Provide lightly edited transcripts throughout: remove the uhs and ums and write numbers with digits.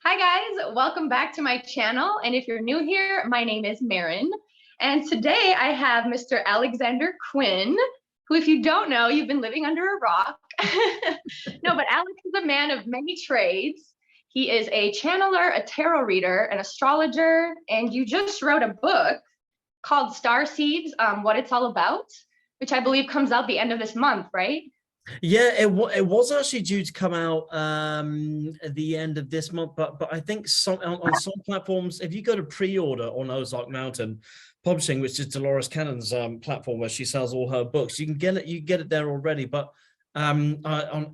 Hi guys, welcome back to my channel. And if you're new here, my name is Marin. And today I have Mr. Alexander Quinn, who, if you don't know, you've been living under a rock. No, but Alex is a man of many trades. He is a channeler, a tarot reader, an astrologer, and you just wrote a book called Starseeds, What It's All About, which I believe comes out the end of this month, right? Yeah, it was actually due to come out at the end of this month, but I think on some platforms, if you go to pre-order on Ozark Mountain Publishing, which is Dolores Cannon's platform where she sells all her books, you can get it there already. But on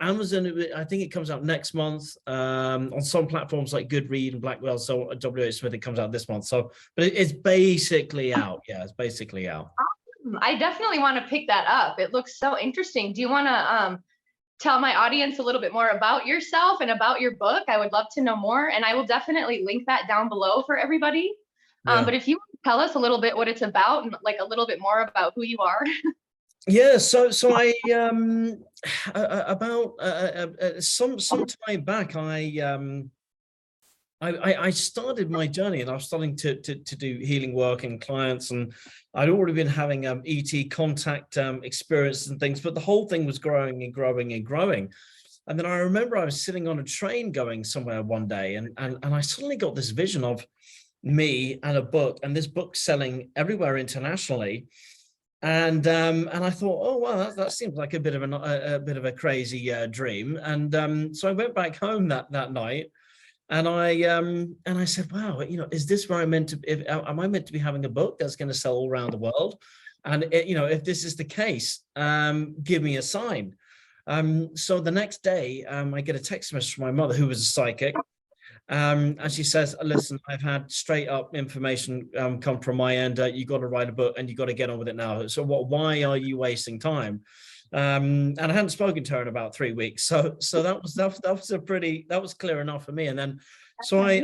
Amazon, I think it comes out next month. On some platforms like Goodread and Blackwell, so WH Smith, it comes out this month. So, but it's basically out. Yeah, it's basically out. I definitely want to pick that up. It looks so interesting. Do you want to tell my audience a little bit more about yourself and about your book? I would love to know more, and I will definitely link that down below for everybody. Yeah. But if you tell us a little bit what it's about and like a little bit more about who you are. Yeah, so I about some time back I started my journey, and I was starting to do healing work and clients, and I'd already been having ET contact experience and things, but the whole thing was growing and growing and growing. And then I remember I was sitting on a train going somewhere one day, and I suddenly got this vision of me and a book, and this book selling everywhere internationally. And I thought, oh wow, that seems like a bit of a crazy dream. And so I went back home that night, and I said, wow, is this where I'm meant to? Am I meant to be having a book that's going to sell all around the world? And if this is the case, give me a sign. So the next day, I get a text message from my mother, who was a psychic. And she says, listen, I've had straight up information come from my end. You got to write a book and you got to get on with it now. So why are you wasting time? And I hadn't spoken to her in about 3 weeks. So that was clear enough for me. And then, so I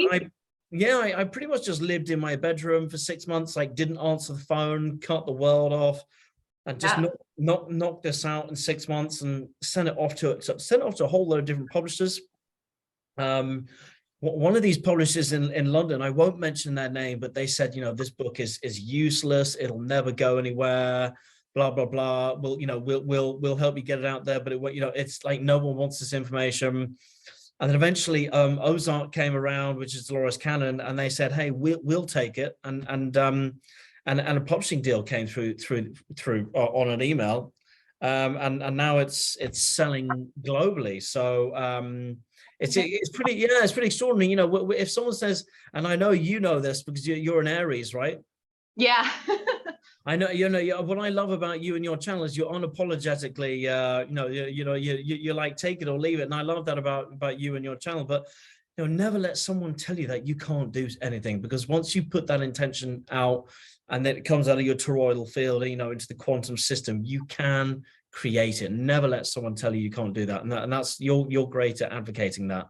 pretty much just lived in my bedroom for 6 months, like didn't answer the phone, cut the world off, and just knocked this out in 6 months and sent it off to a whole load of different publishers. One of these publishers in London, I won't mention their name, but they said, this book is useless. It'll never go anywhere. Blah blah blah. We'll help you get it out there, but it's like no one wants this information. And then eventually, Ozark came around, which is Dolores Cannon, and they said, hey, we'll take it. And a publishing deal came through on an email, and now it's selling globally. So. It's pretty extraordinary. If someone says, and I know this because you're an Aries, right? Yeah. I know, what I love about you and your channel is you're unapologetically, you like take it or leave it. And I love that about you and your channel, but never let someone tell you that you can't do anything, because once you put that intention out and then it comes out of your toroidal field, into the quantum system, you can create it. Never let someone tell you can't do that. And that's you're great at advocating that.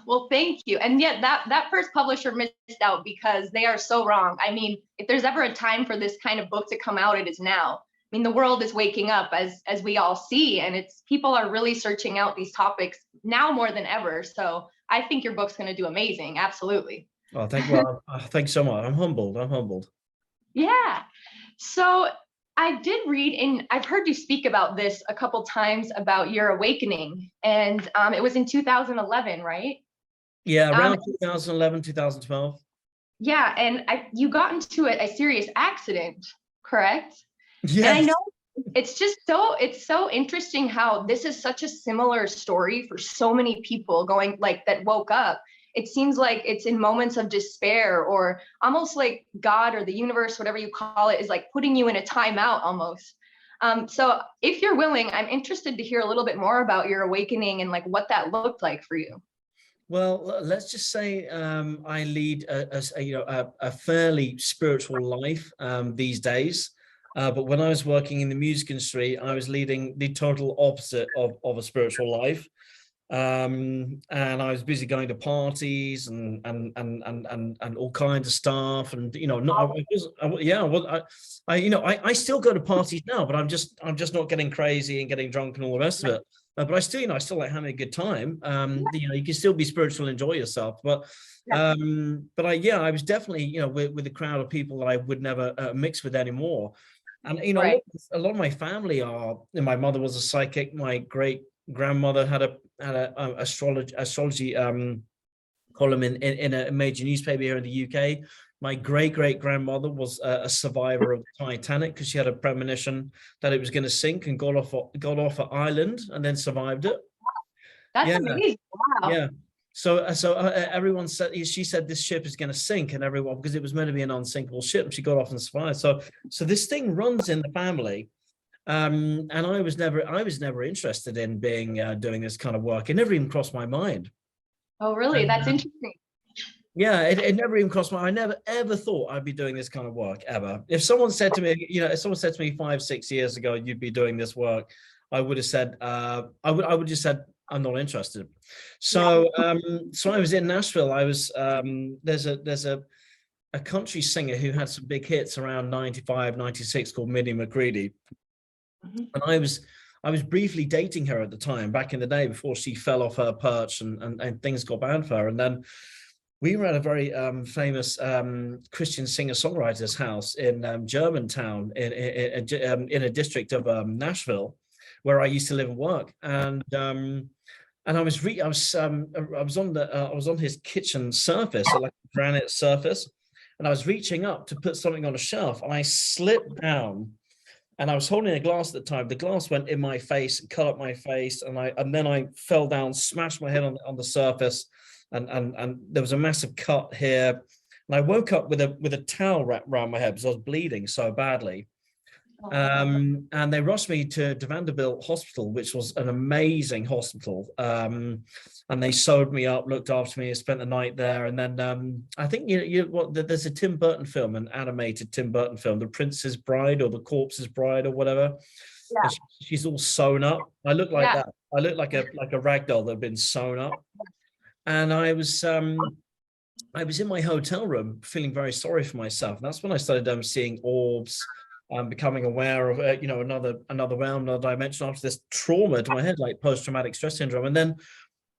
Well, thank you. And yet that first publisher missed out, because they are so wrong. I mean, if there's ever a time for this kind of book to come out, it is now. I mean, the world is waking up, as we all see, and people are really searching out these topics now more than ever. So I think your book's going to do amazing. Absolutely. Oh, thanks so much. I'm humbled. Yeah. So I did read, and I've heard you speak about this a couple times, about your awakening, and it was in 2011, right? Yeah, around 2011, 2012. Yeah, and you got into a serious accident, correct? Yes. And I know it's so interesting how this is such a similar story for so many people going like that woke up. It seems like it's in moments of despair, or almost like God or the universe, whatever you call it, is like putting you in a timeout almost. So if you're willing, I'm interested to hear a little bit more about your awakening and like what that looked like for you. Well, let's just say I lead a fairly spiritual life these days. But when I was working in the music industry, I was leading the total opposite of a spiritual life. And I was busy going to parties and all kinds of stuff, and I still go to parties now, but I'm just not getting crazy and getting drunk and all the rest of it. but I still, I still like having a good time. You can still be spiritual, enjoy yourself. Yeah. Yeah, I was definitely, with a crowd of people that I would never mix with anymore. And, Right. a lot of my family are, my mother was a psychic. My great grandmother had a astrology column in a major newspaper here in the UK. My great grandmother was a survivor of the Titanic because she had a premonition that it was going to sink and got off an island and then survived it. That's Yeah, amazing. Wow. yeah. So everyone said, she said this ship is going to sink, and everyone, because it was meant to be an unsinkable ship, and she got off and survived. So this thing runs in the family. And I was never interested in being doing this kind of work. It never even crossed my mind. Oh, really? And, That's interesting. yeah, it never even crossed my. I never ever thought I'd be doing this kind of work ever. If someone said to me, if someone said to me 5-6 years ago, you'd be doing this work, I would have said, I would just said, I'm not interested. So, so I was in Nashville. I was there's a country singer who had some big hits around 95, 96 called Minnie McCready, and I was briefly dating her at the time, back in the day, before she fell off her perch and things got bad for her. And then we were at a very famous Christian singer-songwriter's house in Germantown, in a district of Nashville, where I used to live and work. And I was on his kitchen surface, like a granite surface, and I was reaching up to put something on a shelf, and I slipped down. And I was holding a glass at the time. The glass went in my face, cut up my face, and then I fell down, smashed my head on the surface, and there was a massive cut here. And I woke up with a towel wrapped around my head because I was bleeding so badly. And they rushed me to Vanderbilt Hospital, which was an amazing hospital. And they sewed me up, looked after me, spent the night there. And then I think there's a Tim Burton film, an animated Tim Burton film, The Prince's Bride or The Corpse's Bride or whatever. Yeah. She's all sewn up. I look like Yeah. that. I look like a rag doll that had been sewn up. And I was in my hotel room feeling very sorry for myself. And that's when I started seeing orbs. Becoming aware of another realm, another dimension after this trauma to my head, like post-traumatic stress syndrome. And then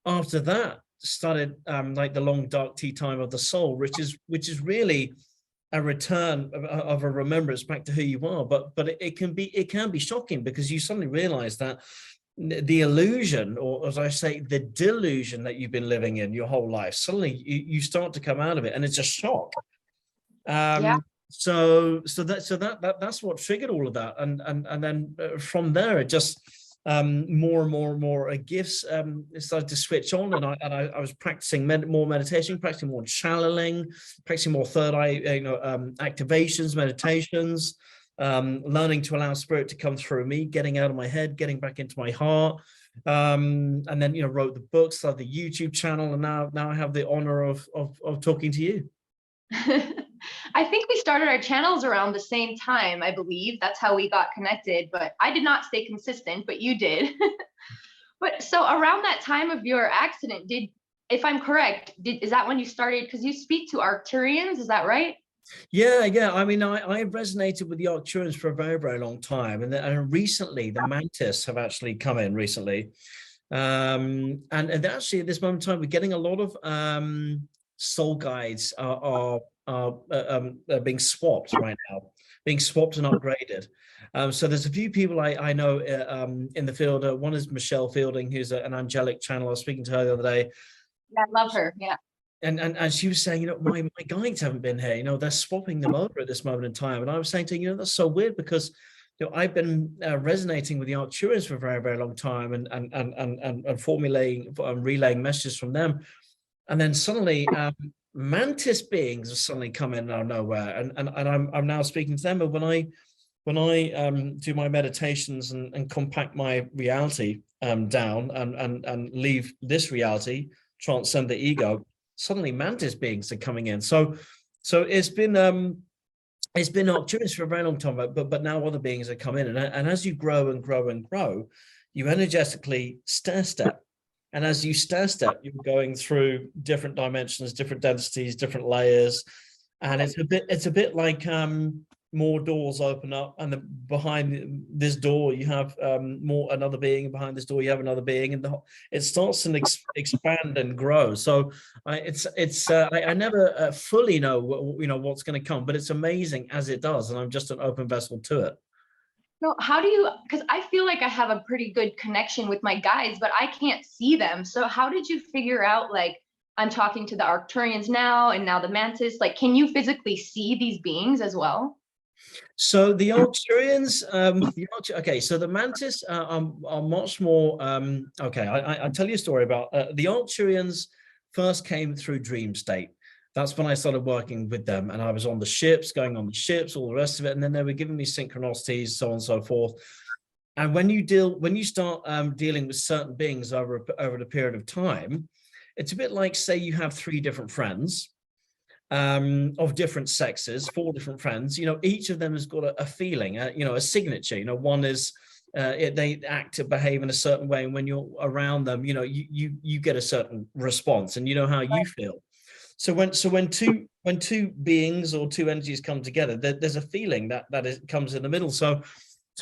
after that started like the long dark tea time of the soul, which is really a return of a remembrance back to who you are. But it can be shocking, because you suddenly realize that the illusion, or as I say, the delusion that you've been living in your whole life, suddenly you start to come out of it, and it's a shock. Yeah. That's what triggered all of that, and then from there it just more and more gifts started to switch on, and I was practicing more meditation, practicing more channeling, practicing more third eye activations, meditations, learning to allow spirit to come through me, getting out of my head, getting back into my heart. And then wrote the books, started the YouTube channel, and now I have the honor of talking to you. I think we started our channels around the same time, I believe. That's how we got connected, but I did not stay consistent, but you did. But so around that time of your accident, if I'm correct, is that when you started, because you speak to Arcturians, is that right? Yeah. I mean, I resonated with the Arcturians for a very long time, and recently the Mantis have actually come in recently, and actually at this moment in time we're getting a lot of soul guides are being swapped right now, being swapped and upgraded. So there's a few people I know in the field. One is Michelle Fielding, who's an angelic channel. I was speaking to her the other day. Yeah, I love her. Yeah. And she was saying, my guides haven't been here. They're swapping them over at this moment in time. And I was saying to her, that's so weird, because I've been resonating with the Arcturians for a very long time, and formulating and relaying messages from them. And then suddenly mantis beings have suddenly come in out of nowhere, and I'm now speaking to them. And when I do my meditations and compact my reality down and leave this reality, transcend the ego, suddenly mantis beings are coming in. So it's been Arcturus for a very long time, but now other beings are coming in, and as you grow and grow and grow, you energetically stair step. And as you stair step, you're going through different dimensions, different densities, different layers. And it's a bit like more doors open up, and behind this door you have another being, and behind this door you have another being, and it starts to expand and grow. So I never fully know what's going to come, but it's amazing as it does, and I'm just an open vessel to it. No, how do you, because I feel like I have a pretty good connection with my guides, but I can't see them. So how did you figure out, like, I'm talking to the Arcturians now, and now the Mantis, like, can you physically see these beings as well? So the Arcturians, okay, so the Mantis are much more, okay, I'll tell you a story about, the Arcturians first came through Dream State. That's when I started working with them, and I was on the ships, going on the ships, all the rest of it, and then they were giving me synchronicities, so on and so forth. And when you start dealing with certain beings over the period of time, it's a bit like, say you have 3 different friends, of different sexes, 4 different friends, each of them has got a feeling, a signature. One is they act to behave in a certain way, and when you're around them, you get a certain response, and you know how you feel. So when two beings or 2 entities come together, there's a feeling that comes in the middle. So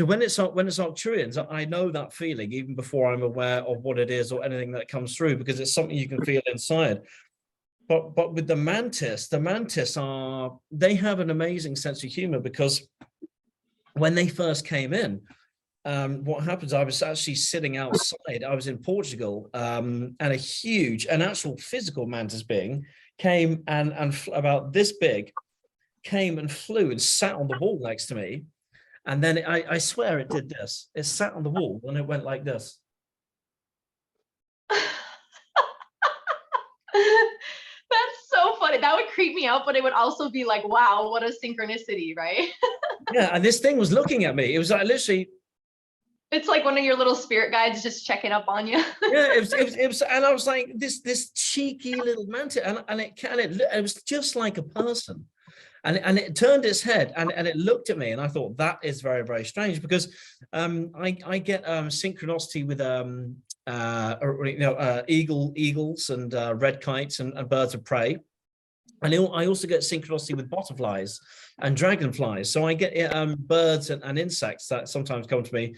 when it's Arcturians, I know that feeling even before I'm aware of what it is or anything that comes through, because it's something you can feel inside. But with the Mantis they have an amazing sense of humor, because when they first came in, what happens, I was actually sitting outside, I was in Portugal, and an actual physical Mantis being came and about this big, came and flew and sat on the wall next to me. And then I swear it did this. It sat on the wall and it went like this. That's so funny. That would creep me out, but it would also be like, wow, what a synchronicity, right? Yeah, and this thing was looking at me. It was like literally. It's like one of your little spirit guides just checking up on you. Yeah, it was, and I was like, this cheeky little mantis, and it was just like a person. And it turned its head and it looked at me, and I thought, that is very, very strange, because I get synchronicity with eagles and red kites and birds of prey. And I also get synchronicity with butterflies and dragonflies. So I get birds and insects that sometimes come to me.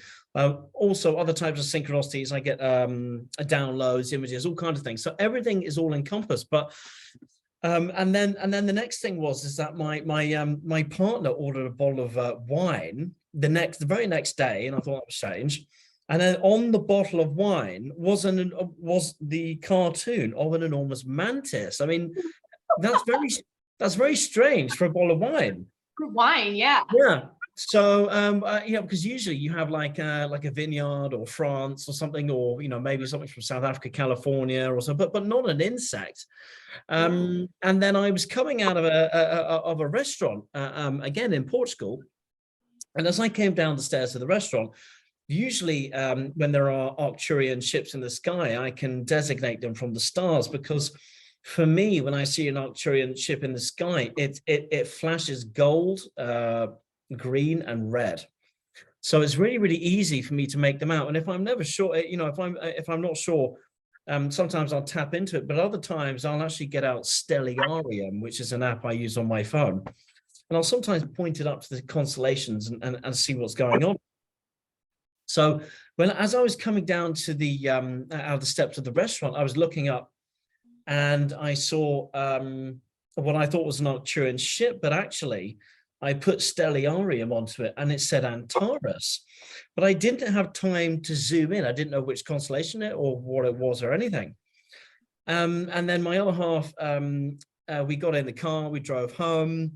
Also other types of synchronicities, I get downloads, images, all kinds of things. So everything is all encompassed. But and then the next thing is that my partner ordered a bottle of wine the very next day, and I thought that was strange. And then on the bottle of wine was the cartoon of an enormous mantis. I mean, that's very strange for a bottle of wine. Wine, yeah. Yeah. So because usually you have like a vineyard or France or something, or maybe something from South Africa, California or so, but not an insect. And then I was coming out of a restaurant again in Portugal, and as I came down the stairs of the restaurant, usually when there are Arcturian ships in the sky, I can designate them from the stars, because for me, when I see an Arcturian ship in the sky, it flashes gold, green and red. So it's really, really easy for me to make them out. And if I'm never sure, if I'm not sure, sometimes I'll tap into it, but other times I'll actually get out Stelliarium, which is an app I use on my phone. And I'll sometimes point it up to the constellations and see what's going on. So as I was coming down to the out of the steps of the restaurant, I was looking up, and I saw what I thought was an Arcturian ship, but actually I put Stelliarium onto it and it said Antares, but I didn't have time to zoom in. I didn't know which constellation it or what it was or anything. And then my other half, we got in the car, we drove home,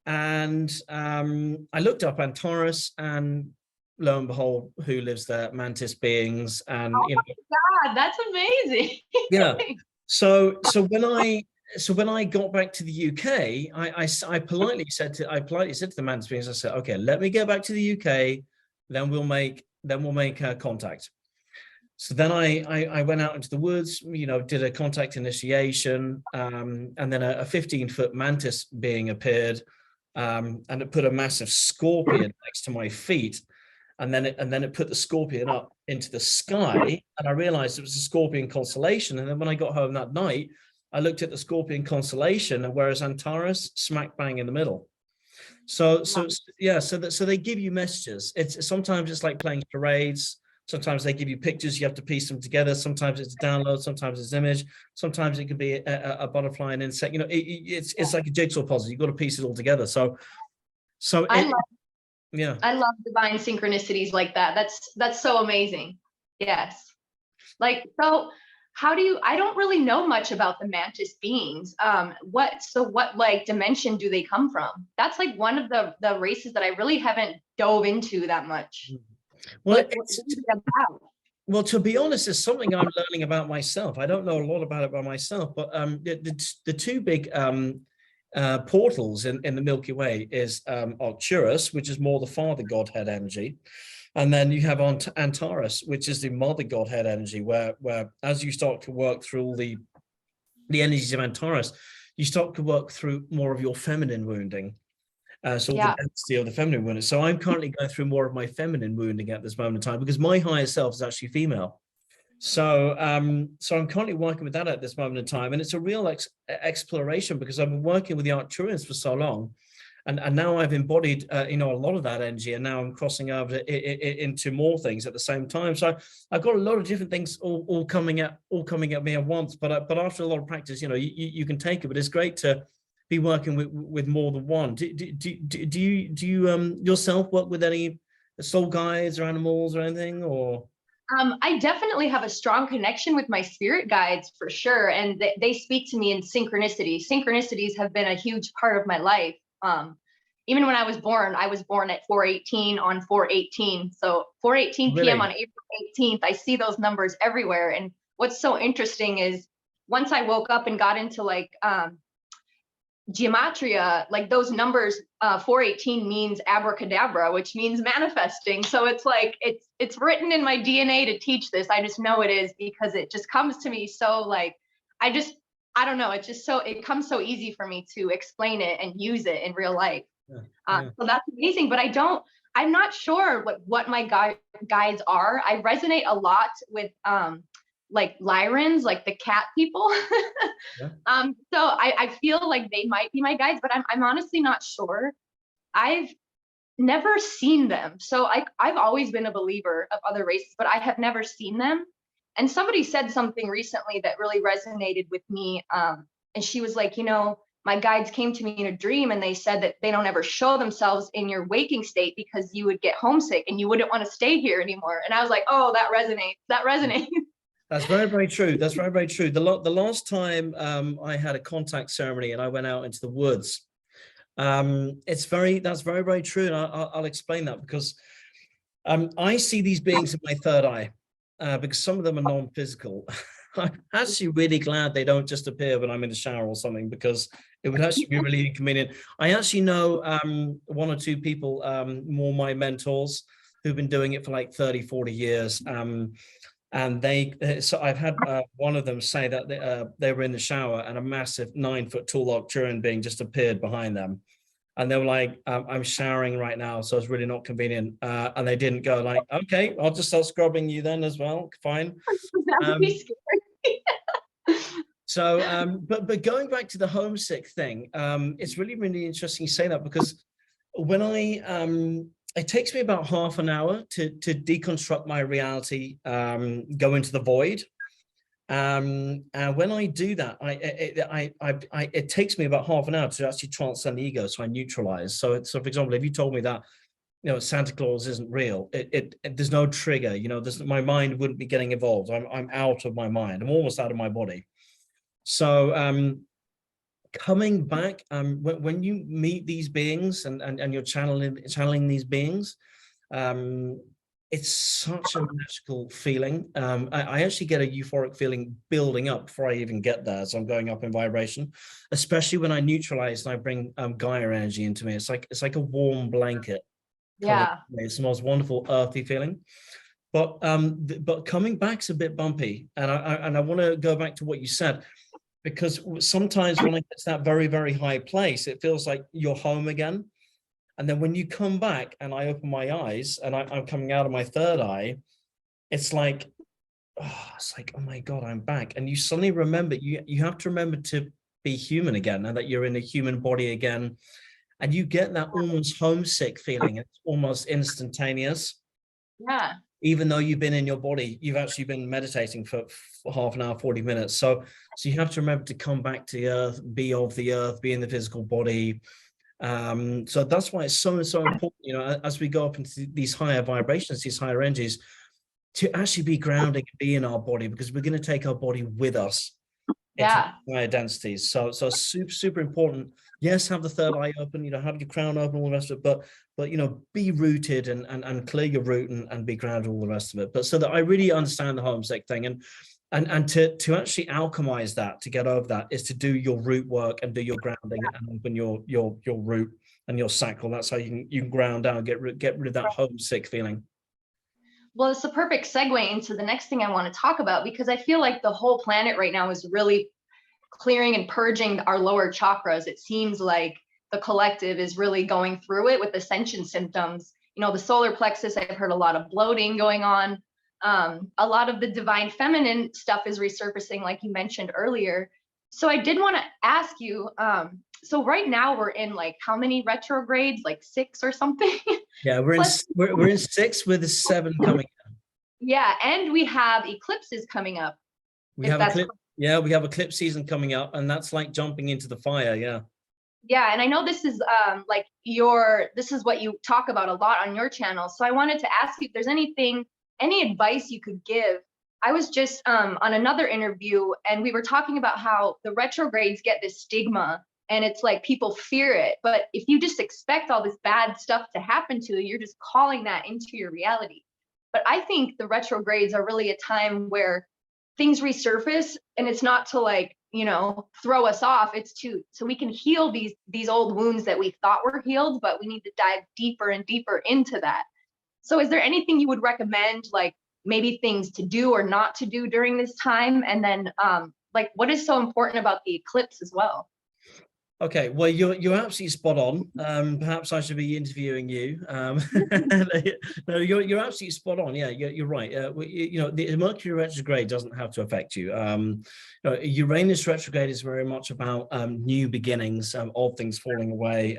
and I looked up Antares, and lo and behold, who lives there? Mantis beings. And oh my God, that's amazing. Yeah. So when I got back to the UK, I politely said to the Mantis beings, I said, okay, let me get back to the UK, then we'll make contact. So then I went out into the woods, did a contact initiation, and then a 15-foot mantis being appeared, and it put a massive scorpion next to my feet. And then it put the scorpion up into the sky, and I realized it was a scorpion constellation. And then when I got home that night, I looked at the scorpion constellation, and whereas Antares smack bang in the middle. Yeah, so they give you messages. Sometimes it's like playing charades. Sometimes they give you pictures, you have to piece them together. Sometimes it's a download, sometimes it's image, sometimes it could be a butterfly, an insect. You know, it's like a jigsaw puzzle. You've got to piece it all together. Yeah. I love divine synchronicities like that. That's so amazing. Yes. Like, so how do you, I don't really know much about the mantis beings. What like dimension do they come from? That's like one of the races that I really haven't dove into that much. Well, what is it about? Well, to be honest, it's something I'm learning about myself. I don't know a lot about it by myself, but the two big portals in the Milky Way is Arcturus, which is more the father godhead energy, and then you have Antares, which is the mother godhead energy, where as you start to work through all the energies of Antares, you start to work through more of your feminine wounding. So the density of the feminine wounding. So I'm currently going through more of my feminine wounding at this moment in time because my higher self is actually female. So so I'm currently working with that at this moment in time, and it's a real exploration because I've been working with the Arcturians for so long, and now I've embodied you know, a lot of that energy, and now I'm crossing over into more things at the same time. So I've got a lot of different things all coming at me at once. But after a lot of practice, you know, you can take it. But it's great to be working with more than one. Do you yourself work with any soul guides or animals or anything, or? I definitely have a strong connection with my spirit guides for sure. And they speak to me in synchronicity. Synchronicities have been a huge part of my life. Even when I was born at 4:18 on 4:18. So 4:18 p.m. on April 18th, I see those numbers everywhere. And what's so interesting is once I woke up and got into like gematria, like those numbers, 4:18 means abracadabra, which means manifesting. So it's like it's written in my DNA to teach this. I just know it is because it just comes to me so like I don't know, it's just so it comes so easy for me to explain it and use it in real life. So that's amazing. But I'm not sure what my guides are. I resonate a lot with like Lyrans, like the cat people. So I feel like they might be my guides, but I'm honestly not sure. I've never seen them. So I've always been a believer of other races, but I have never seen them. And somebody said something recently that really resonated with me. And she was like, you know, my guides came to me in a dream and they said that they don't ever show themselves in your waking state because you would get homesick and you wouldn't want to stay here anymore. And I was like, oh, that resonates. That resonates. That's very, very true. That's very, very true. The last time I had a contact ceremony and I went out into the woods, that's very, very true. And I'll explain that because I see these beings in my third eye because some of them are non-physical. I'm actually really glad they don't just appear when I'm in the shower or something, because it would actually be really inconvenient. I actually know one or two people, more my mentors, who've been doing it for like 30, 40 years. And so I've had one of them say that they were in the shower and a massive 9-foot tall Arcturian being just appeared behind them. And they were like, I'm showering right now, so it's really not convenient. And they didn't go like, okay, I'll just start scrubbing you then as well. Fine. But going back to the homesick thing, it's really, really interesting you say that, because when it takes me about half an hour to deconstruct my reality, go into the void. And when I do that, it takes me about half an hour to actually transcend the ego, so I neutralize. So for example, if you told me that, you know, Santa Claus isn't real, there's no trigger, you know, my mind wouldn't be getting involved. I'm out of my mind. I'm almost out of my body. So coming back, when you meet these beings and you're channeling these beings, it's such a magical feeling. I actually get a euphoric feeling building up before I even get there. So I'm going up in vibration, especially when I neutralize and I bring Gaia energy into me. It's like a warm blanket. Yeah. It's the most wonderful earthy feeling. But coming back's a bit bumpy. And I want to go back to what you said, because sometimes when I get to that very, very high place, it feels like you're home again. And then when you come back and I open my eyes and I'm coming out of my third eye, it's like, oh my God, I'm back. And you suddenly remember, you have to remember to be human again, and that you're in a human body again. and you get that almost homesick feeling. It's almost instantaneous. Yeah. Even though you've been in your body, you've actually been meditating for half an hour, 40 minutes. So you have to remember to come back to the earth, be of the earth, be in the physical body. So that's why it's so important, you know, as we go up into these higher vibrations, these higher energies, to actually be grounding and be in our body, because we're going to take our body with us into higher densities. So super important. Yes, have the third eye open, you know, have your crown open, all the rest of it, but you know, be rooted and clear your root and be grounded, all the rest of it. But so that I really understand the homesick thing, and to actually alchemize that, to get over that, is to do your root work and do your grounding and open your root and your sacral. That's how you can ground down, get rid of that homesick feeling. Well, it's a perfect segue into the next thing I want to talk about, because I feel like the whole planet right now is really clearing and purging our lower chakras. It seems like the collective is really going through it with ascension symptoms. You know, the solar plexus, I've heard a lot of bloating going on. A lot of the divine feminine stuff is resurfacing, like you mentioned earlier. So I did want to ask you, so right now we're in like how many retrogrades, like 6 or something? Yeah, we're in 6 with a 7 coming in. Yeah, and we have eclipses coming up. We have eclipse season coming up, and that's like jumping into the fire. Yeah, and I know this is like this is what you talk about a lot on your channel. So I wanted to ask you if there's any advice you could give. I was just on another interview, and we were talking about how the retrogrades get this stigma, and it's like people fear it. But if you just expect all this bad stuff to happen to you, you're just calling that into your reality. But I think the retrogrades are really a time where things resurface, and it's not to, like, you know, throw us off. It's so we can heal these old wounds that we thought were healed, but we need to dive deeper and deeper into that. So is there anything you would recommend, like maybe things to do or not to do during this time? And then like, what is so important about the eclipse as well? Okay, well, you're absolutely spot on. Perhaps I should be interviewing you. No, you're absolutely spot on. Yeah, you're right. You know, the Mercury retrograde doesn't have to affect you. You know, Uranus retrograde is very much about new beginnings, old things falling away,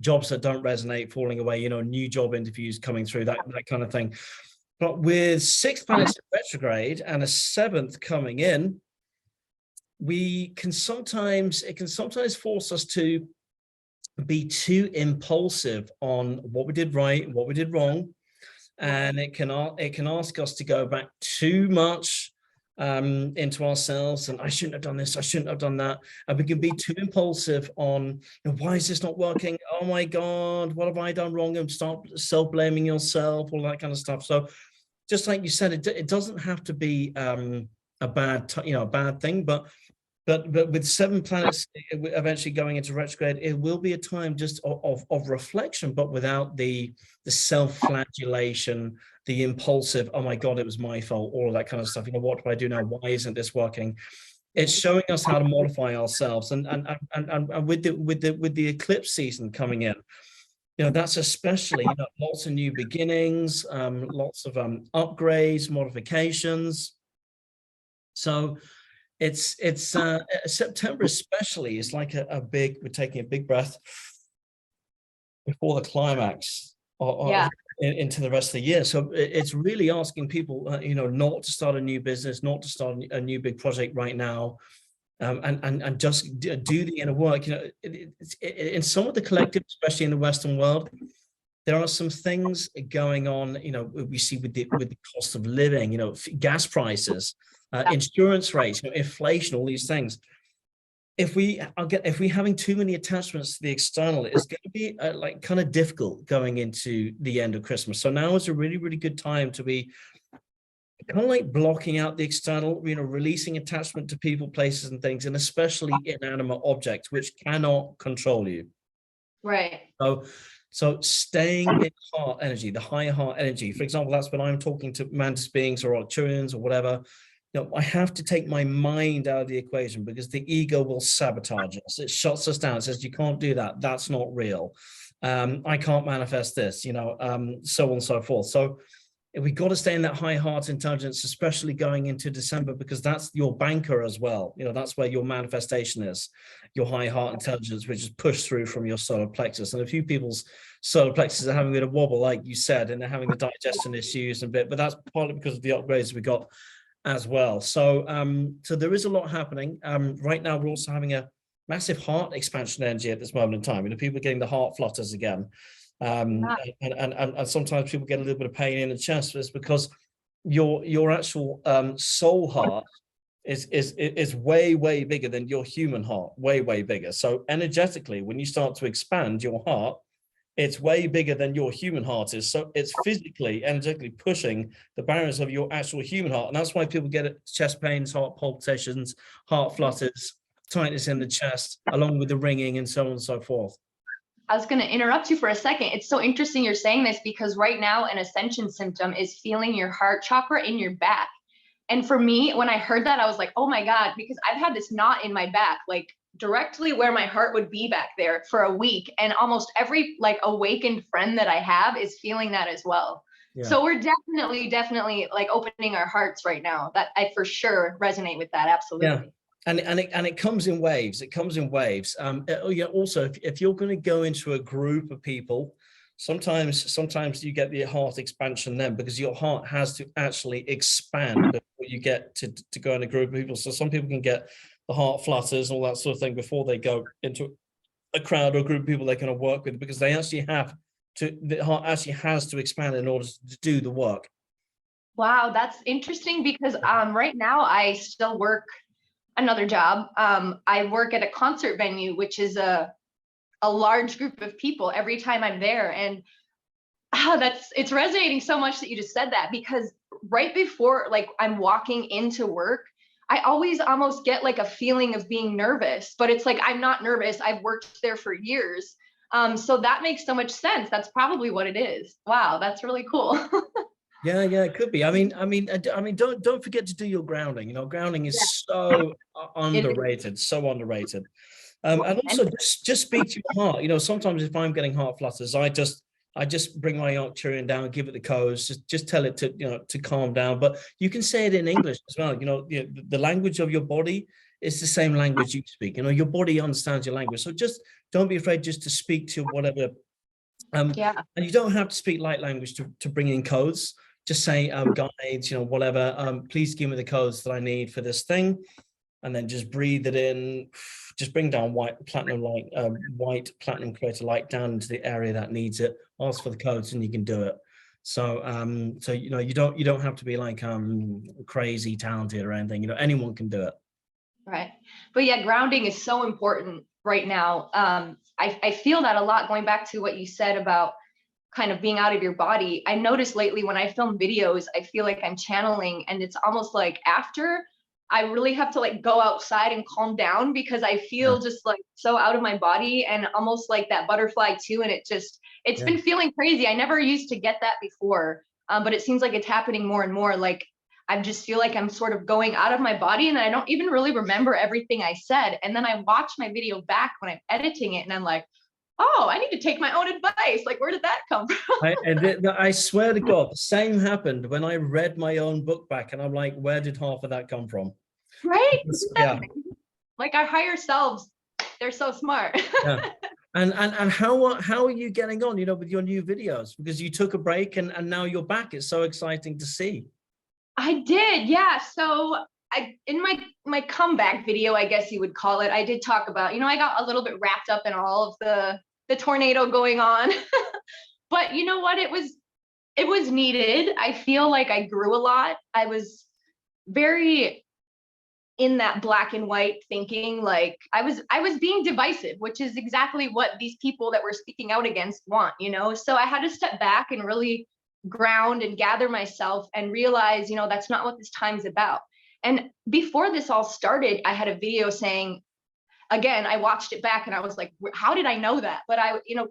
jobs that don't resonate falling away. You know, new job interviews coming through, that kind of thing. But with 6 planets in retrograde and a 7th coming in, it can sometimes force us to be too impulsive on what we did right and what we did wrong, and it can ask us to go back too much into ourselves, and I shouldn't have done this, I shouldn't have done that, and we can be too impulsive on, you know, why is this not working, oh my god, what have I done wrong, and start self-blaming yourself, all that kind of stuff. So just like you said, it doesn't have to be a bad thing, but with 7 planets eventually going into retrograde, it will be a time just of reflection, but without the self-flagellation, the impulsive, oh my god, it was my fault, all of that kind of stuff. You know, what do I do now? Why isn't this working? It's showing us how to modify ourselves, and with the eclipse season coming in, you know, that's especially, you know, lots of new beginnings, lots of upgrades, modifications. So it's September especially is like we're taking a big breath before the climax into the rest of the year. So it's really asking people, you know, not to start a new business, not to start a new big project right now, and just do the inner work. You know, in some of the collective, especially in the Western world, there are some things going on, you know, we see with the cost of living, you know, gas prices, insurance rates, you know, inflation, all these things. If we having too many attachments to the external, it's going to be like kind of difficult going into the end of Christmas. So now is a really, really good time to be kind of like blocking out the external, you know, releasing attachment to people, places, and things, and especially inanimate objects, which cannot control you. Right. So staying in heart energy, the higher heart energy. For example, that's when I'm talking to mantis beings or Arcturians or whatever. You know, I have to take my mind out of the equation, because the ego will sabotage us. It shuts us down. It says, you can't do that. That's not real. I can't manifest this, you know, so on and so forth. So we got to stay in that high heart intelligence, especially going into December, because that's your banker as well. You know, that's where your manifestation is, your high heart intelligence, which is pushed through from your solar plexus. And a few people's solar plexus are having a bit of wobble, like you said, and they're having the digestion issues and bit, but that's partly because of the upgrades we got as well. So, so there is a lot happening. Right now, we're also having a massive heart expansion energy at this moment in time. You know, people are getting the heart flutters again. Yeah. And sometimes people get a little bit of pain in the chest. It's because your actual soul heart is way bigger than your human heart, way bigger. So energetically, when you start to expand your heart, it's way bigger than your human heart is. So it's physically, energetically pushing the barriers of your actual human heart. And that's why people get chest pains, heart palpitations, heart flutters, tightness in the chest, along with the ringing and so on and so forth. I was going to interrupt you for a second. It's so interesting you're saying this, because right now an ascension symptom is feeling your heart chakra in your back. And for me, when I heard that, I was like, oh my God, because I've had this knot in my back, like directly where my heart would be back there for a week. And almost every like awakened friend that I have is feeling that as well. Yeah. So we're definitely like opening our hearts right now. That I for sure resonate with that. Absolutely. Yeah. And it comes in waves. It comes in waves. Yeah. Also, if you're going to go into a group of people, sometimes you get the heart expansion then, because your heart has to actually expand before you get to go in a group of people. So some people can get the heart flutters and all that sort of thing before they go into a crowd or a group of people they're going to work with, because they actually have to. The heart actually has to expand in order to do the work. Wow, that's interesting, because right now I still work another job. I work at a concert venue, which is a large group of people every time I'm there. And it's resonating so much that you just said that, because right before like I'm walking into work, I always almost get like a feeling of being nervous, but it's like, I'm not nervous. I've worked there for years. So that makes so much sense. That's probably what it is. Wow, that's really cool. Yeah, it could be. I mean, don't forget to do your grounding. You know, grounding is so underrated, so underrated. And also just speak to your heart. You know, sometimes if I'm getting heart flutters, I just bring my Arcturian down, give it the codes, just tell it to calm down. But you can say it in English as well. You know, the language of your body is the same language you speak. You know, your body understands your language. So just don't be afraid just to speak to whatever. And you don't have to speak light language to bring in codes. Just say, guides, you know, whatever. Please give me the codes that I need for this thing, and then just breathe it in. Just bring down white platinum creator light down into the area that needs it. Ask for the codes, and you can do it. So, so you know, you don't have to be like crazy talented or anything. You know, anyone can do it. Right, but yeah, grounding is so important right now. I feel that a lot, going back to what you said about kind of being out of your body. I noticed lately when I film videos, I feel like I'm channeling, and it's almost like after I really have to like go outside and calm down, because I feel just like so out of my body and almost like that butterfly too. And it's been feeling crazy. I never used to get that before, but it seems like it's happening more and more. Like I just feel like I'm sort of going out of my body, and I don't even really remember everything I said. And then I watch my video back when I'm editing it, and I'm like, oh, I need to take my own advice. Like, where did that come from? I swear to God, the same happened when I read my own book back, and I'm like, where did half of that come from? Right? Yeah. Like our higher selves, they're so smart. Yeah. And how are you getting on, you know, with your new videos? Because you took a break and now you're back. It's so exciting to see. I did, yeah. So in my comeback video, I guess you would call it, I did talk about, you know, I got a little bit wrapped up in all of the tornado going on. But you know what? It was needed. I feel like I grew a lot. I was very in that black and white thinking, like I was being divisive, which is exactly what these people that were speaking out against want, you know? So I had to step back and really ground and gather myself and realize, you know, that's not what this time's about. And before this all started, I had a video saying, again, I watched it back and I was like, how did I know that? But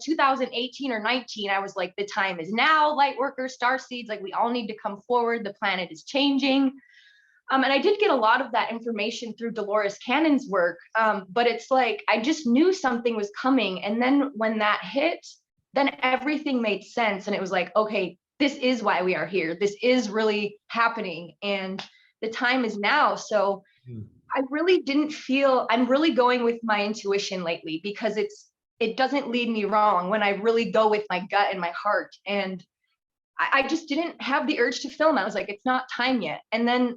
2018 or 19, I was like, the time is now, light workers, starseeds, like we all need to come forward. The planet is changing. And I did get a lot of that information through Dolores Cannon's work. But it's like, I just knew something was coming. And then when that hit, then everything made sense. And it was like, okay, this is why we are here. This is really happening, and the time is now. So I really didn't feel, I'm really going with my intuition lately, because it doesn't lead me wrong when I really go with my gut and my heart. And I just didn't have the urge to film. I was like, it's not time yet. And then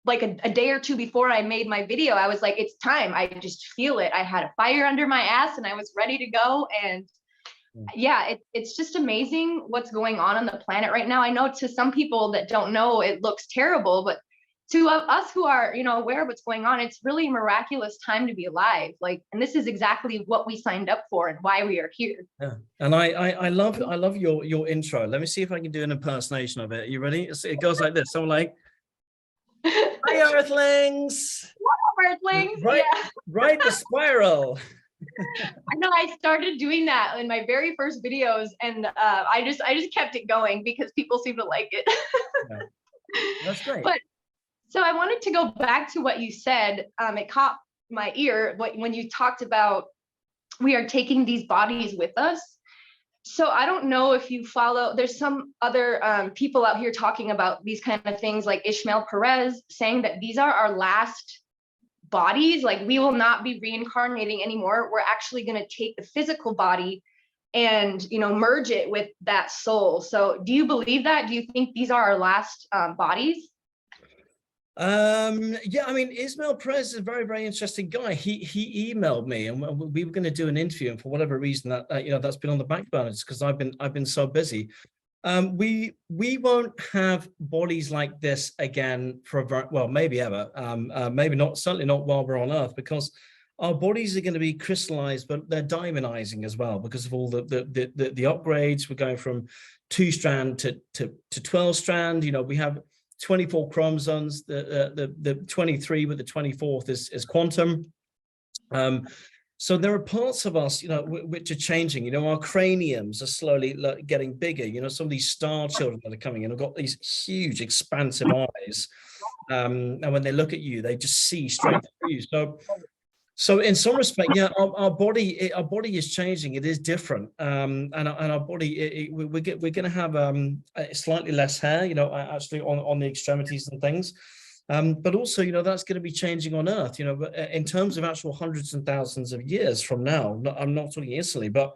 like a day or two before I made my video, I was like, it's time. I just feel it. I had a fire under my ass and I was ready to go. And yeah, it's just amazing what's going on the planet right now. I know to some people that don't know, it looks terrible, but to us who are, aware of what's going on, it's really a miraculous time to be alive. Like, and this is exactly what we signed up for and why we are here. Yeah, and I love your intro. Let me see if I can do an impersonation of it. Are you ready? It goes like this. I'm like, "Hi, Earthlings! Earthlings, Right, yeah. right, the spiral." I know I started doing that in my very first videos, and I just kept it going because people seem to like it. Yeah. That's great. But so I wanted to go back to what you said. It caught my ear when you talked about we are taking these bodies with us. So I don't know if you follow, there's some other people out here talking about these kind of things, like Ishmael Perez saying that these are our last bodies. Like, we will not be reincarnating anymore. We're actually going to take the physical body and merge it with that soul. So do you believe that? Do you think these are our last bodies? Yeah, I mean, Ismail Perez is a very, very interesting guy. He emailed me, and we were going to do an interview, and for whatever reason that that's been on the back burner, because I've been so busy. We won't have bodies like this again for a very, well, maybe ever. Maybe not, certainly not while we're on Earth, because our bodies are going to be crystallized, but they're diamondizing as well because of all the upgrades. We're going from 2-strand to 12-strand. We have 24 chromosomes. The 23 with the 24th is quantum. So there are parts of us, which are changing. Our craniums are slowly getting bigger. Some of these star children that are coming in have got these huge, expansive eyes, and when they look at you, they just see straight through you. So in some respect, yeah, our body is changing. It is different, and our body, we're going to have slightly less hair, actually on the extremities and things. But also, that's going to be changing on Earth, but in terms of actual hundreds and thousands of years from now. I'm not talking instantly, but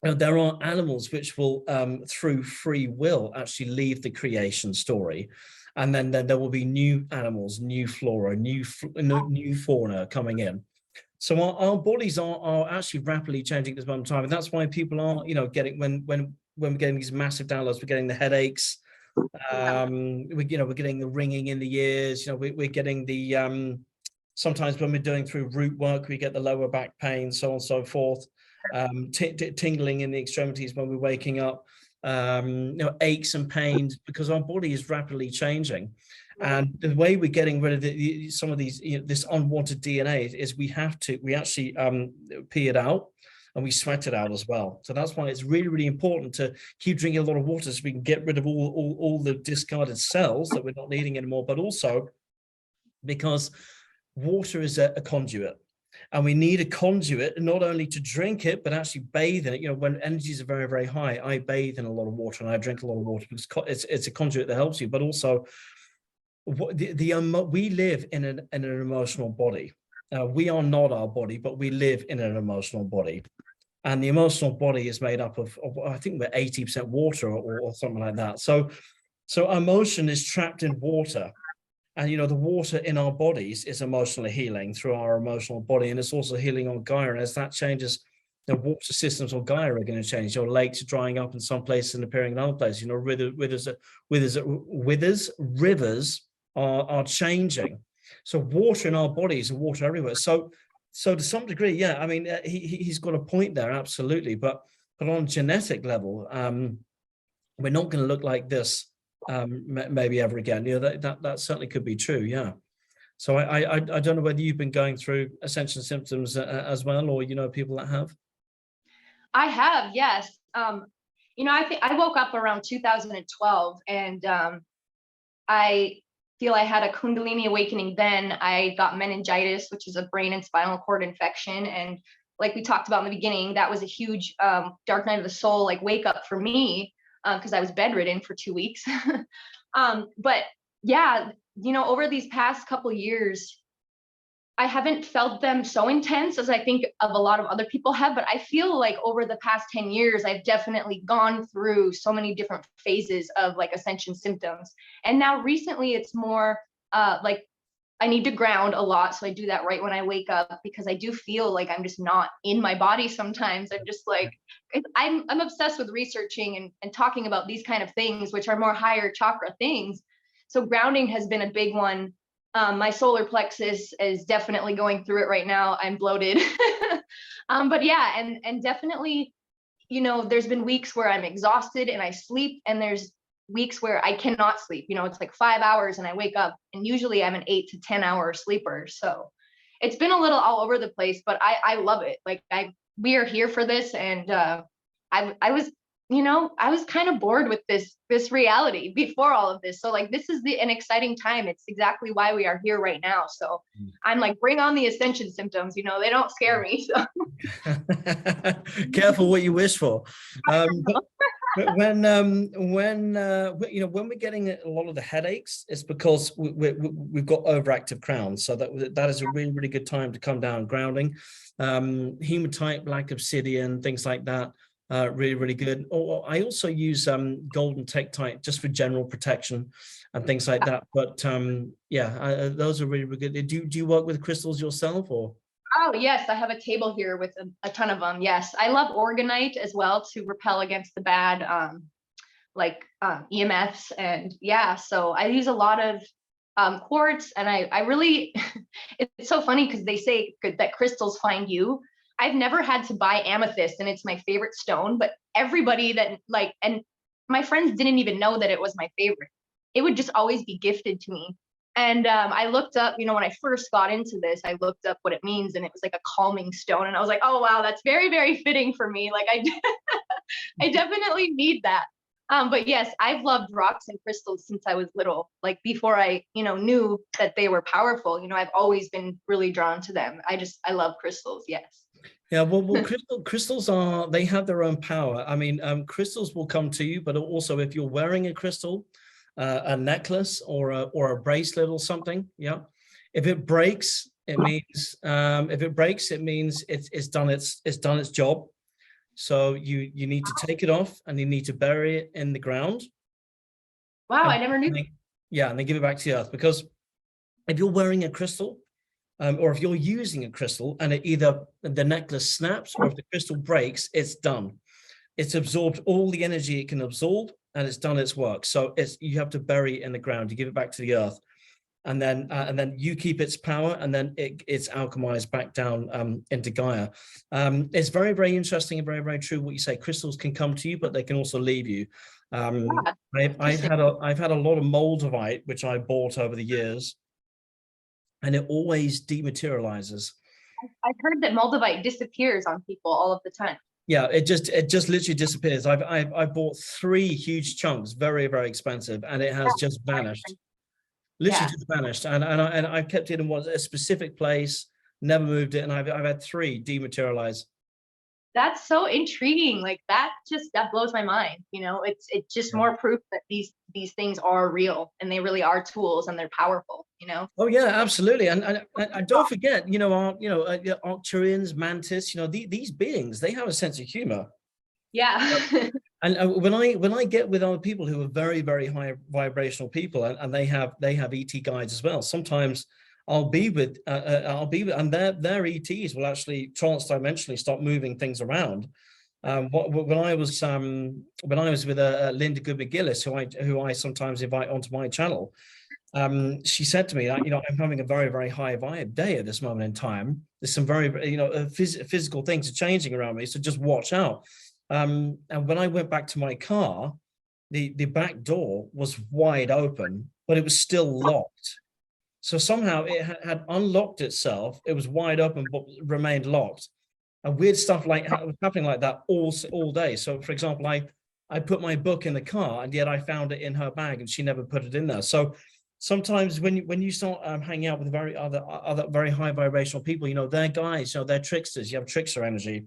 there are animals which will, through free will, actually leave the creation story. And then there will be new animals, new flora, new fauna coming in. So our bodies are actually rapidly changing at this moment in time. And that's why people are, getting, when we're getting these massive downloads, we're getting the headaches. We're getting the ringing in the ears. We're getting the sometimes when we're doing through root work, we get the lower back pain, so on and so forth. Tingling in the extremities when we're waking up. Aches and pains, because our body is rapidly changing. And the way we're getting rid of some of these, this unwanted DNA is we actually pee it out, and we sweat it out as well. So that's why it's really, really important to keep drinking a lot of water, so we can get rid of all the discarded cells that we're not needing anymore, but also because water is a conduit. And we need a conduit not only to drink it, but actually bathe in it. When energies are very, very high, I bathe in a lot of water, and I drink a lot of water because it's a conduit that helps you. But also, we live in an emotional body. We are not our body, but we live in an emotional body. And the emotional body is made up of I think we're 80% water or something like that. So emotion is trapped in water. And, the water in our bodies is emotionally healing through our emotional body. And it's also healing on Gaia. And as that changes, the water systems on Gaia are going to change. Your lakes are drying up in some places and appearing in other places. Rivers are changing. So water in our bodies and water everywhere. So to some degree, yeah, I mean, he's got a point there, absolutely. But on a genetic level, we're not going to look like this maybe ever again. That certainly could be true. Yeah. So I don't know whether you've been going through ascension symptoms as well, or people that have. I have, yes. I think I woke up around 2012, and I feel I had a Kundalini awakening then. I got meningitis, which is a brain and spinal cord infection, and like we talked about in the beginning, that was a huge dark night of the soul, like wake up for me. because I was bedridden for 2 weeks. But yeah, over these past couple years, I haven't felt them so intense as I think of a lot of other people have, but I feel like over the past 10 years, I've definitely gone through so many different phases of like ascension symptoms. And now recently it's more like I need to ground a lot. So I do that right when I wake up, because I do feel like I'm just not in my body sometimes. I'm just like, I'm obsessed with researching and talking about these kind of things, which are more higher chakra things. So grounding has been a big one. My solar plexus is definitely going through it right now. I'm bloated. But yeah, and definitely, there's been weeks where I'm exhausted and I sleep, and there's weeks where I cannot sleep. It's like 5 hours and I wake up, and usually I'm an 8 to 10 hour sleeper. So it's been a little all over the place, but I love it. Like we are here for this. And I was, I was kind of bored with this reality before all of this. So like this is an exciting time. It's exactly why we are here right now. So I'm like, bring on the ascension symptoms. They don't scare me. So careful what you wish for. But when we're getting a lot of the headaches, it's because we've got overactive crowns. So that is a really, really good time to come down grounding. Hematite, black obsidian, things like that. Really, really good. Or I also use golden tektite just for general protection and things like that. But those are really, really good. Do you work with crystals yourself, or? Oh, yes, I have a table here with a ton of them. Yes, I love organite as well to repel against the bad EMFs. And yeah, so I use a lot of quartz, and I really, it's so funny because they say that crystals find you. I've never had to buy amethyst, and it's my favorite stone, but everybody and my friends didn't even know that it was my favorite. It would just always be gifted to me. And I looked up, when I first got into this, I looked up what it means, and it was like a calming stone. And I was like, oh, wow, that's very, very fitting for me. Like I definitely need that. But yes, I've loved rocks and crystals since I was little. Like before I, knew that they were powerful, I've always been really drawn to them. I love crystals. Yes. Yeah, well, crystals they have their own power. I mean, crystals will come to you, but also if you're wearing a crystal, a necklace or a bracelet or something, yeah. If it breaks, it means it's done its job. So you need to take it off, and you need to bury it in the ground. Wow, I never knew. Yeah, and then give it back to the earth. Because if you're wearing a crystal, or if you're using a crystal and either the necklace snaps or if the crystal breaks, it's done. It's absorbed all the energy it can absorb, and it's done its work. So you have to bury it in the ground. You give it back to the earth, and then you keep its power, and then it's alchemized back down into Gaia. It's very, very interesting and very, very true what you say. Crystals can come to you, but they can also leave you. I've had a lot of moldavite, which I bought over the years, and it always dematerializes. I've heard that moldavite disappears on people all of the time. Yeah, it just literally disappears. I bought 3 huge chunks, very, very expensive, and it has just vanished. Literally just vanished. And I've kept it in a specific place, never moved it, and I've had 3 dematerialize. That's so intriguing. Like that blows my mind. It's just more proof that these things are real, and they really are tools, and they're powerful. Oh yeah, absolutely. And don't forget, Arcturians, mantis, these beings, they have a sense of humor. Yeah. And when I get with other people who are very, very high vibrational people, and they have ET guides as well, sometimes I'll be with and their ETs will actually trans-dimensionally start moving things around. When I was with Linda Good McGillis, who I sometimes invite onto my channel, she said to me that, I'm having a very, very high vibe day at this moment in time. There's some very, physical things are changing around me, so just watch out. And when I went back to my car, the back door was wide open, but it was still locked. So somehow it had unlocked itself. It was wide open, but remained locked. And weird stuff was happening like that all day. So, for example, I put my book in the car, and yet I found it in her bag, and she never put it in there. So sometimes when you start hanging out with other very high vibrational people, they're guys, they're tricksters. You have trickster energy.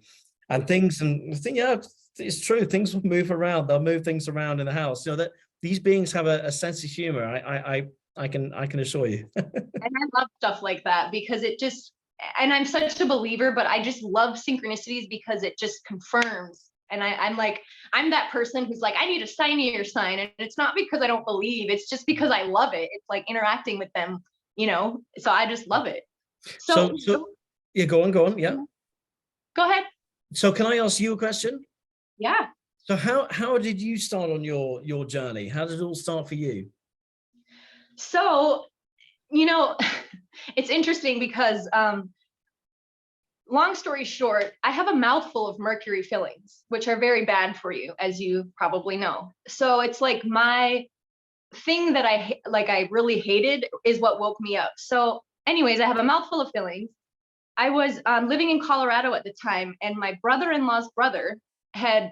And things, and I think, yeah, it's true. Things will move around. They'll move things around in the house. You know that these beings have a sense of humor. I can assure you. And I love stuff like that because it just, and I'm such a believer, but I just love synchronicities because it just confirms. And I'm like, I'm that person who's like, I need a sign your sign. And it's not because I don't believe, it's just because I love it. It's like interacting with them, you know? So I just love it. So, So yeah, go on. Yeah. go ahead. So can I ask you a question? Yeah. So how did you start on your journey? How did it all start for you? So, it's interesting because long story short, I have a mouthful of mercury fillings, which are very bad for you, as you probably know. So it's like my thing that I really hated is what woke me up. So anyways, I have a mouthful of fillings. I was living in Colorado at the time, and my brother-in-law's brother had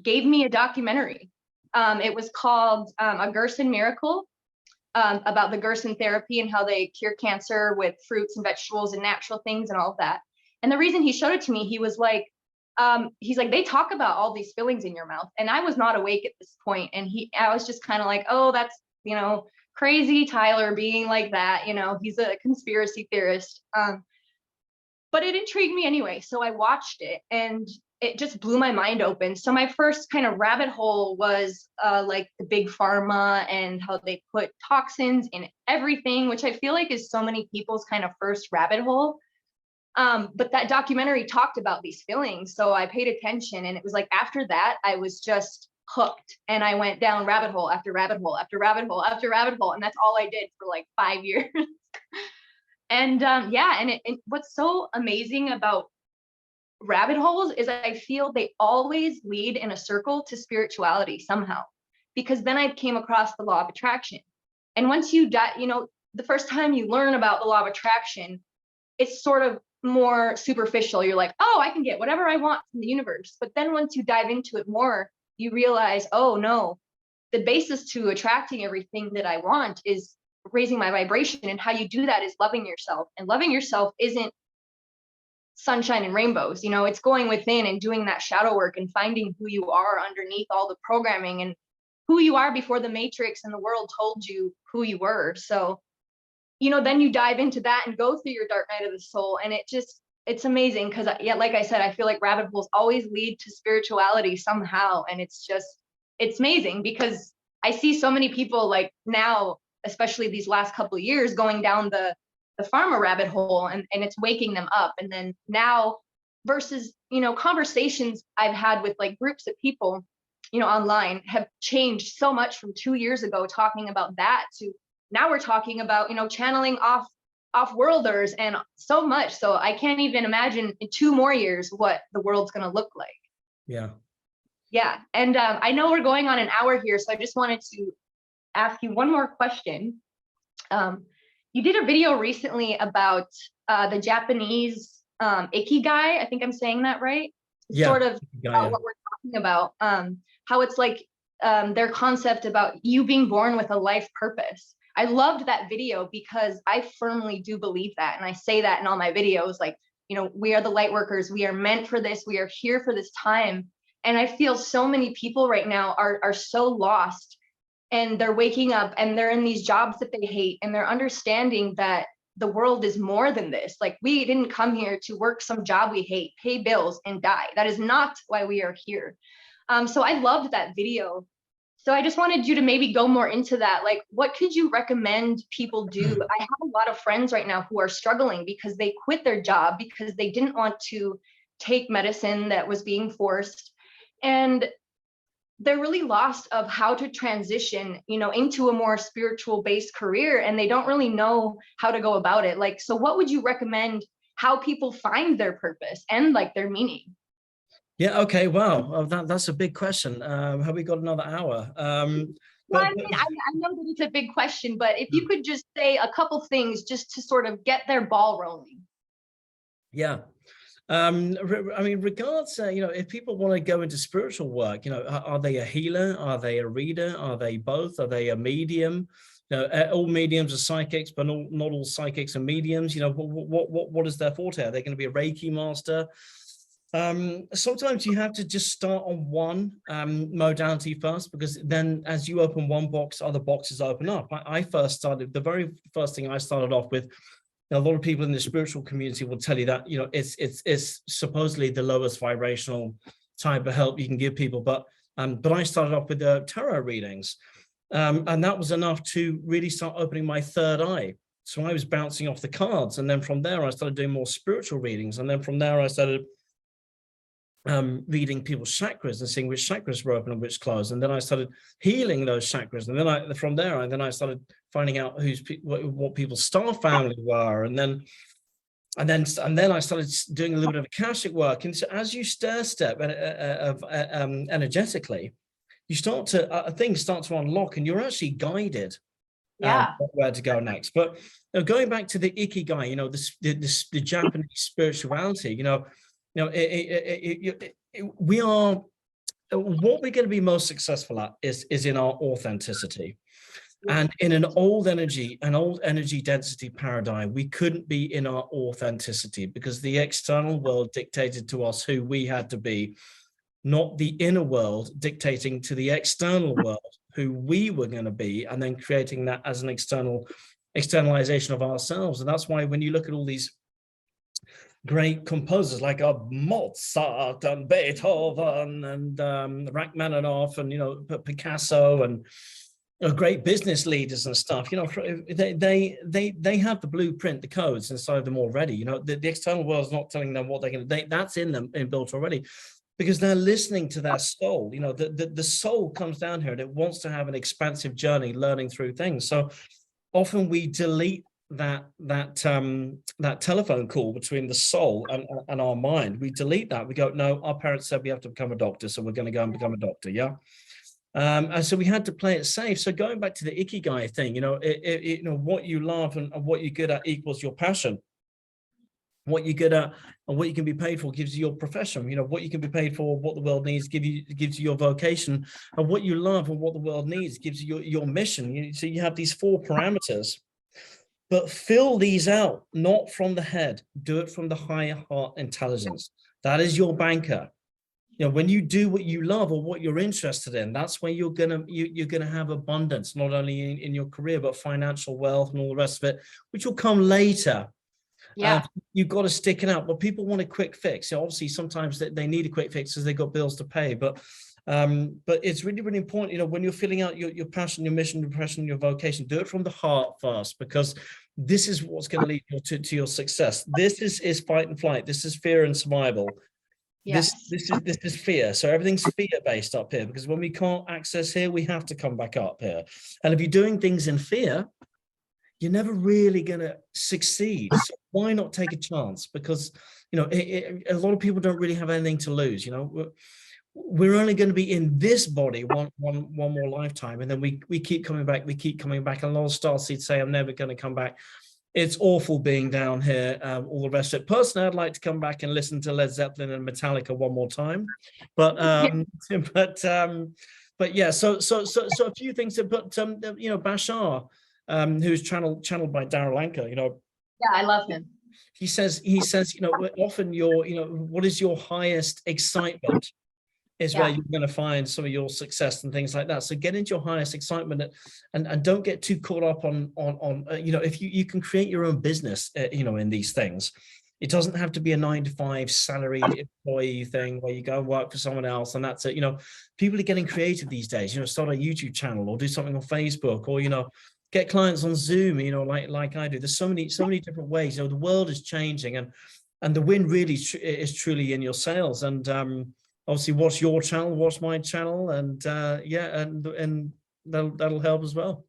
gave me a documentary. It was called A Gerson Miracle, about the Gerson therapy and how they cure cancer with fruits and vegetables and natural things and all of that. And the reason he showed it to me, he's like, they talk about all these fillings in your mouth. And I was not awake at this point. And I was just kind of like, oh, that's, crazy Tyler being like that. He's a conspiracy theorist. But it intrigued me anyway. So I watched it and it just blew my mind open. So my first kind of rabbit hole was like the big pharma and how they put toxins in everything, which I feel like is so many people's kind of first rabbit hole. But that documentary talked about these fillings. So I paid attention, and it was like after that, I was just hooked, and I went down rabbit hole after rabbit hole after rabbit hole after rabbit hole. And that's all I did for like 5 years. And yeah, and what's so amazing about rabbit holes is I feel they always lead in a circle to spirituality somehow, because then I came across the law of attraction. And once you die, the first time you learn about the law of attraction, it's sort of more superficial. You're like, oh, I can get whatever I want from the universe. But then once you dive into it more, you realize, oh no, the basis to attracting everything that I want is raising my vibration. And how you do that is loving yourself. And loving yourself isn't sunshine and rainbows. It's going within and doing that shadow work and finding who you are underneath all the programming and who you are before the matrix and the world told you who you were. So, then you dive into that and go through your dark night of the soul. And it's amazing because, yeah, like I said, I feel like rabbit holes always lead to spirituality somehow. And it's amazing because I see so many people like now, especially these last couple of years, going down the pharma rabbit hole, and it's waking them up. And then now versus, conversations I've had with like groups of people, online have changed so much from 2 years ago, talking about that to now we're talking about, channeling off-worlders and so much. So I can't even imagine in 2 more years what the world's going to look like. Yeah. Yeah. And I know we're going on an hour here, so I just wanted to ask you one more question. You did a video recently about the Japanese ikigai. I think I'm saying that right. Yeah. Sort of about what we're talking about. How it's like their concept about you being born with a life purpose. I loved that video because I firmly do believe that. And I say that in all my videos, like, we are the light workers. We are meant for this. We are here for this time. And I feel so many people right now are so lost, and they're waking up and they're in these jobs that they hate, and they're understanding that the world is more than this. Like, we didn't come here to work some job we hate, pay bills, and die. That is not why we are here. So I loved that video. So I just wanted you to maybe go more into that. Like, what could you recommend people do? I have a lot of friends right now who are struggling because they quit their job because they didn't want to take medicine that was being forced. And they're really lost of how to transition, into a more spiritual based career, and they don't really know how to go about it. Like, so what would you recommend how people find their purpose and like their meaning? Yeah. Okay. Wow. That's a big question. Have we got another hour? Well, I mean, I know that it's a big question, but if you could just say a couple things just to sort of get their ball rolling. Yeah. I mean, regards, if people want to go into spiritual work, are they a healer? Are they a reader? Are they both? Are they a medium? All mediums are psychics, but not all psychics are mediums. What is their forte? Are they going to be a Reiki master? Sometimes you have to just start on one modality first, because then as you open one box, other boxes open up. I first started, the very first thing I started off with, a lot of people in the spiritual community will tell you that, you know, it's supposedly the lowest vibrational type of help you can give people. But I started off with tarot readings. And that was enough to really start opening my third eye. So I was bouncing off the cards. And then from there, I started doing more spiritual readings. And then from there, I started reading people's chakras and seeing which chakras were open and which closed, and then I started healing those chakras, and then I started finding out what people's star family were, and then I started doing a little bit of Akashic work. And so as you step energetically, you start to things start to unlock, and you're actually guided where to go next. But you know, going back to the Ikigai, you know, the Japanese spirituality, you know, we are, what we're going to be most successful at is in our authenticity. And in an old energy density paradigm, we couldn't be in our authenticity, because the external world dictated to us who we had to be, not the inner world dictating to the external world who we were going to be, and then creating that as an externalization of ourselves. And that's why when you look at all these great composers like Mozart and Beethoven and Rachmaninoff and, you know, Picasso and, you know, great business leaders and stuff, you know, they have the blueprint, the codes inside of them already. You know, the external world is not telling them what they're going to do. That's in them, inbuilt already, because they're listening to their soul. You know, the soul comes down here and it wants to have an expansive journey, learning through things. So often we delete that telephone call between the soul and our mind. We delete that. We go, no, our parents said we have to become a doctor, so we're going to go and become a doctor. Yeah. And so we had to play it safe. So going back to the Ikigai thing, you know, you know, what you love and what you're good at equals your passion. What you're good at and what you can be paid for gives you your profession. You know, what you can be paid for, what the world needs, gives you your vocation, and what you love and what the world needs gives you your mission. So you have these 4 parameters. But fill these out, not from the head. Do it from the higher heart intelligence. That is your banker. You know, when you do what you love or what you're interested in, that's where you're gonna have abundance, not only in your career, but financial wealth and all the rest of it, which will come later. Yeah. You've got to stick it out. But people want a quick fix. So obviously, sometimes they need a quick fix because they've got bills to pay. But it's really, really important, you know, when you're filling out your passion, your mission, your passion, your vocation, do it from the heart first, because this is what's going to lead you to your success. This is fight and flight. This is fear and survival. Yes. This is fear. So everything's fear based up here, because when we can't access here, we have to come back up here. And if you're doing things in fear, you're never really going to succeed. So why not take a chance? Because, you know, a lot of people don't really have anything to lose. You know, we're only going to be in this body one more lifetime, and then we keep coming back. We keep coming back. And a lot of starseeds say, I'm never going to come back. It's awful being down here, all the rest of it. Personally, I'd like to come back and listen to Led Zeppelin and Metallica one more time. But but yeah, so a few things. But you know, Bashar, who's channeled by Darryl Anker, you know. Yeah, I love him. He says, you know, often what is your highest excitement is where you're going to find some of your success and things like that. So get into your highest excitement, and don't get too caught up on you know, if you can create your own business, you know, in these things. It doesn't have to be a 9-to-5 salaried employee thing where you go and work for someone else and that's it. You know, people are getting creative these days, you know, start a YouTube channel or do something on Facebook, or, you know, get clients on Zoom, you know, like I do. There's so many different ways. You know, the world is changing, and the win really is truly in your sales. And obviously, watch your channel, watch my channel, and yeah, and that'll help as well.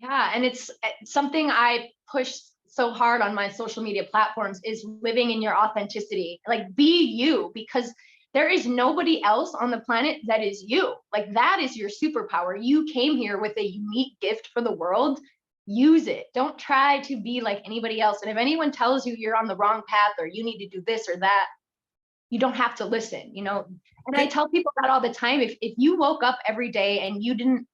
Yeah, and it's something I push so hard on my social media platforms, is living in your authenticity. Like, be you, because there is nobody else on the planet that is you. Like, that is your superpower. You came here with a unique gift for the world. Use it. Don't try to be like anybody else. And if anyone tells you you're on the wrong path or you need to do this or that, you don't have to listen, you know. And I tell people that all the time. If you woke up every day and you didn't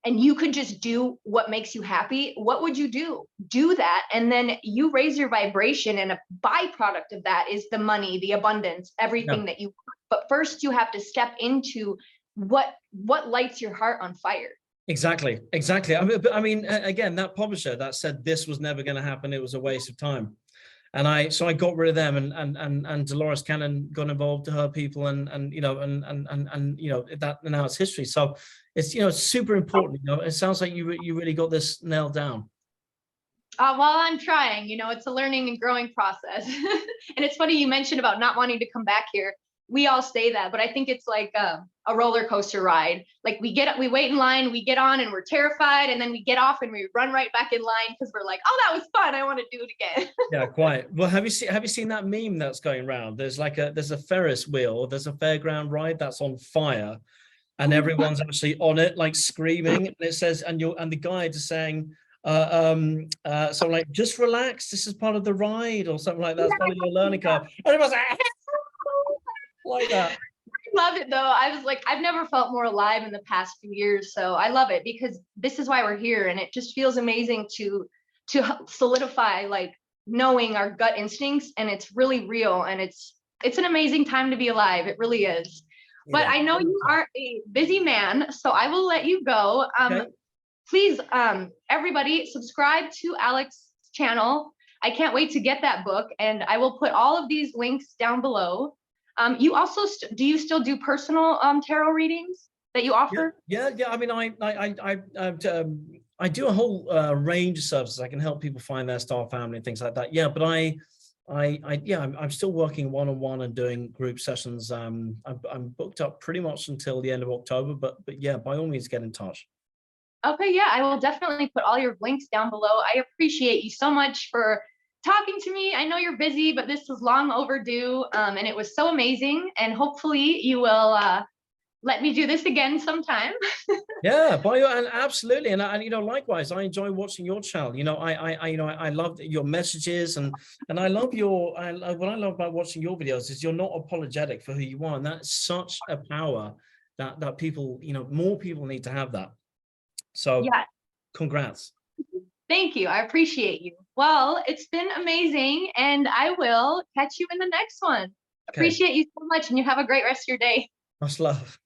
and you could just do what makes you happy, what would you do? Do that. And then you raise your vibration, and a byproduct of that is the money, the abundance, everything that you want. But first you have to step into what lights your heart on fire. Exactly. I mean, again, that publisher that said this was never going to happen, it was a waste of time. And so I got rid of them, and Dolores Cannon got involved to her people, and that now it's history. So it's super important. It sounds like you really got this nailed down. Well, I'm trying. It's a learning and growing process. And it's funny you mentioned about not wanting to come back here. We all say that, but I think it's like a roller coaster ride. Like we wait in line, we get on, and we're terrified, and then we get off and we run right back in line because we're like, oh, that was fun, I want to do it again. Yeah, quite. Well, have you seen that meme that's going around? There's a Ferris wheel, there's a fairground ride that's on fire, and everyone's actually on it, like screaming, and it says, and the guide is saying, so like, just relax, this is part of the ride, or something like that. It's part of your learning curve. And everyone's like that. I love it though. I was like, I've never felt more alive in the past few years. So I love it, because this is why we're here. And it just feels amazing to solidify, like, knowing our gut instincts, and it's really real, and it's an amazing time to be alive. It really is. But yeah. I know you are a busy man, so I will let you go. Okay. Please, everybody, subscribe to Alex's channel. I can't wait to get that book, and I will put all of these links down below. You also do you still do personal tarot readings that you offer? Yeah. I mean, I do a whole range of services. I can help people find their star family and things like that. Yeah, but I'm still working one-on-one and doing group sessions. I'm booked up pretty much until the end of October, but yeah, by all means, get in touch. Okay, yeah, I will definitely put all your links down below. I appreciate you so much for talking to me. I know you're busy, but this was long overdue, and it was so amazing. And hopefully you will let me do this again sometime. Yeah, and absolutely, and likewise, I enjoy watching your channel. I love your messages, and I love what I love about watching your videos is you're not apologetic for who you are, and that's such a power that people, more people need to have that. So yeah, congrats. Thank you. I appreciate you. Well, it's been amazing, and I will catch you in the next one. Okay. Appreciate you so much, and you have a great rest of your day. Much love.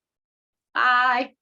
Bye.